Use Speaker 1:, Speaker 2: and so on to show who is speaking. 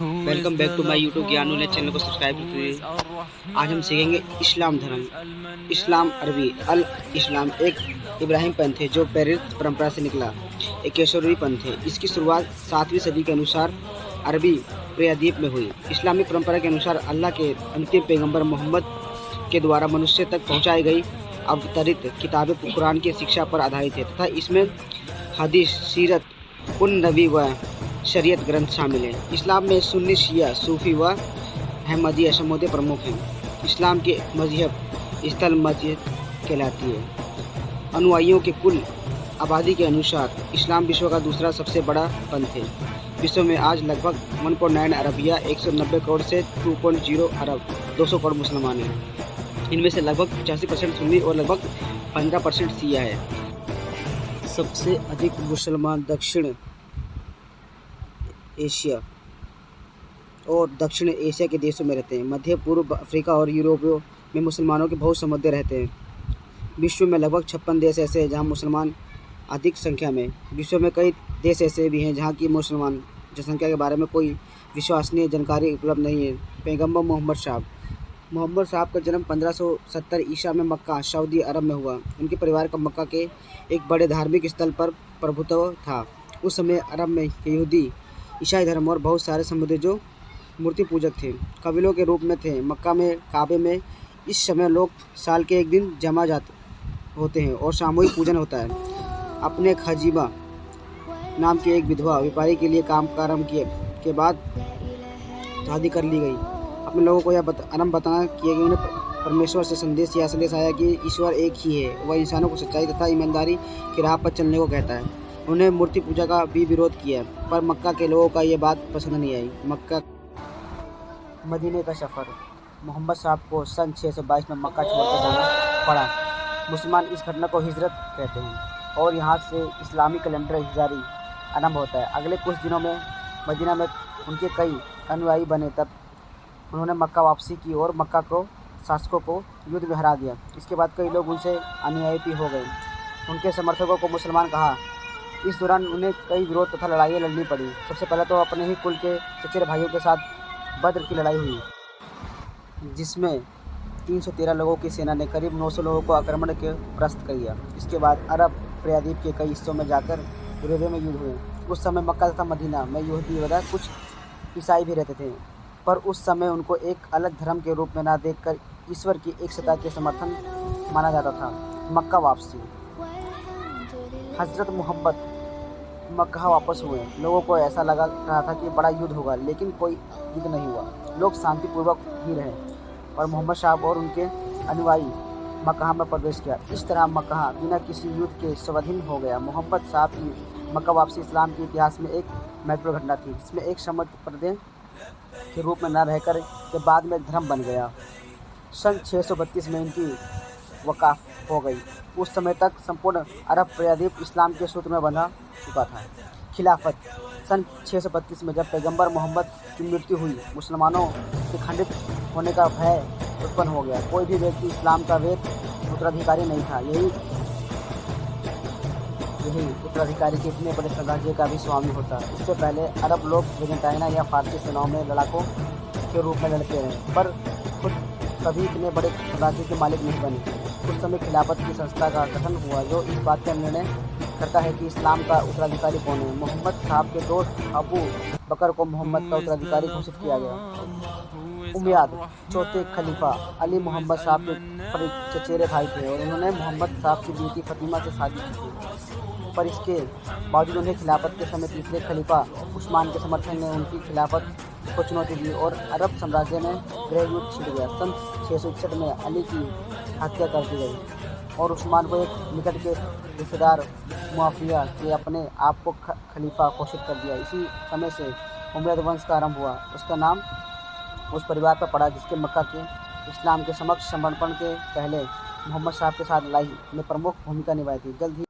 Speaker 1: Welcome back to my YouTube Gyanu ने channel को subscribe कीजिए। आज हम सीखेंगे इस्लाम धर्म। इस्लाम अरबी अल इस्लाम एक इब्राहिम पंथ है जो प्रेरित परंपरा से निकला एक केशरी पंथ है। इसकी शुरुआत 7वीं सदी के अनुसार अरबी प्रायद्वीप में हुई। इस्लामी परंपरा के अनुसार अल्लाह के अंतिम पैगंबर मोहम्मद के द्वारा मनुष्य तक पहुँचाई गई अवतरित किताबें कुरान की शिक्षा पर आधारित है तथा इसमें हदीस, सीरत, उन नबी व शरीयत ग्रंथ शामिल हैं। इस्लाम में सुन्नी, शिया, सूफी व अहमदिया समुदाय प्रमुख हैं। इस्लाम के मजहब स्थल मस्जिद कहलाती है। अनुयायियों के कुल आबादी के अनुसार इस्लाम विश्व का दूसरा सबसे बड़ा पंथ है। विश्व में आज लगभग 1.9 अरब या 190 करोड़ से 2.0 अरब 200 करोड़ मुसलमान हैं। इनमें से लगभग 85% सुन्नी और लगभग 15% शिया है। सबसे अधिक मुसलमान दक्षिण एशिया और दक्षिण एशिया के देशों में रहते हैं। मध्य पूर्व अफ्रीका और यूरोप में मुसलमानों के बहुत समुदाय रहते हैं। विश्व में लगभग 56 देश ऐसे हैं जहां मुसलमान अधिक संख्या में। विश्व में कई देश ऐसे भी हैं जहां की मुसलमान जनसंख्या के बारे में कोई विश्वसनीय जानकारी उपलब्ध नहीं है। पैगंबर मोहम्मद साहब का जन्म 1570 ईसा में मक्का, सऊदी अरब में हुआ। उनके परिवार का मक्का के एक बड़े धार्मिक स्थल पर प्रभुत्व था। उस समय अरब में यहूदी, ईसाई धर्म और बहुत सारे समुदाय जो मूर्ति पूजक थे, कबीलों के रूप में थे। मक्का में काबे में इस समय लोग साल के एक दिन जमा जाते होते हैं और सामूहिक पूजन होता है। अपने खजीबा नाम की एक विधवा व्यापारी के लिए काम प्रारंभ किए के बाद शादी कर ली गई। अपने लोगों को यह बताना कि उन्हें परमेश्वर से संदेश आया कि ईश्वर एक ही है। वह इंसानों को सच्चाई तथा ईमानदारी की राह पर चलने को कहता है। उन्होंने मूर्ति पूजा का भी विरोध किया, पर मक्का के लोगों का ये बात पसंद नहीं आई। मदीने का सफ़र। मोहम्मद साहब को सन 622 में मक्का छोड़कर जाना पड़ा। मुसलमान इस घटना को हिजरत कहते हैं और यहाँ से इस्लामी कैलेंडर हिजारी आरंभ होता है। अगले कुछ दिनों में मदीना में उनके कई अनुयायी बने। तब उन्होंने मक्का वापसी की और मक्का को शासकों को युद्ध में हरा दिया। इसके बाद कई लोग उनसे अनुयायी भी हो गए। उनके समर्थकों को मुसलमान कहा। इस दौरान उन्हें कई विरोध तथा लड़ाइयाँ लड़नी पड़ी। सबसे पहले तो अपने ही कुल के चचेरे भाइयों के साथ बद्र की लड़ाई हुई, जिसमें 313 लोगों की सेना ने करीब 900 लोगों को आक्रमण के परास्त किया। इसके बाद अरब प्रायद्वीप के कई हिस्सों में जाकर धीरे में युद्ध हुए। उस समय मक्का तथा मदीना में यहूदी व कुछ ईसाई भी रहते थे, पर उस समय उनको एक अलग धर्म के रूप में न देखकर ईश्वर की एक सत्ता के समर्थन माना जाता था। मक्का वापसी। हज़रत मोहम्मद मक्का वापस हुए। लोगों को ऐसा लगा रहा था कि बड़ा युद्ध होगा, लेकिन कोई युद्ध नहीं हुआ। लोग शांतिपूर्वक ही रहे और मोहम्मद साहब और उनके अनुयायी मक्का में प्रवेश किया। इस तरह मक्का बिना किसी युद्ध के स्वाधीन हो गया। मोहम्मद साहब की मक्का वापसी इस्लाम के इतिहास में एक महत्वपूर्ण घटना थी, जिसमें एक समुद्र प्रदेश के रूप में न रहकर के बाद में धर्म बन गया। सन 632 में इनकी वक़ाफ़ हो गई। उस समय तक संपूर्ण अरब प्रायद्वीप इस्लाम के सूत्र में बंधा चुका था। खिलाफत। सन 632 में जब पैगंबर मोहम्मद की मृत्यु हुई, मुसलमानों के खंडित होने का भय उत्पन्न हो गया। कोई भी व्यक्ति इस्लाम का वैध उत्तराधिकारी नहीं था। यही उत्तराधिकारी के इतने बड़े साम्राज्य का भी स्वामी होता। इससे पहले अरब लोग बेज़ंटाइना या फारसी सेनाओं में लड़ाकों के रूप में लड़ते रहे, पर खुद कभी इतने बड़े साम्राज्य के मालिक नहीं बने। उस समय खिलाफत की संस्था का गठन हुआ जो इस बात का निर्णय करता है कि इस्लाम का उत्तराधिकारी कौन है। मोहम्मद साहब के दोस्त अबू बकर को मोहम्मद का उत्तराधिकारी घोषित किया गया। उमैयद चौथे खलीफा अली मोहम्मद साहब के चचेरे भाई थे और उन्होंने मोहम्मद साहब की बेटी फतिमा से शादी की थी, पर इसके बावजूद उन्हें खिलाफत के समय तीसरे खलीफा उस्मान के समर्थन ने उनकी खिलाफत को चुनौती दी और अरब साम्राज्य में गृह युद्ध छिड़ गया। सन 661 में अली की हत्या कर दी गई और उस्मान को एक निकट के रिश्तेदार मुआविया के अपने आप को खलीफा घोषित कर दिया। इसी समय से उमैयद वंश का आरंभ हुआ। उसका नाम उस परिवार पर पड़ा जिसके मक्का के इस्लाम के समक्ष समर्पण के पहले मोहम्मद साहब के साथ लड़ाई में प्रमुख भूमिका निभाई थी। जल्द ही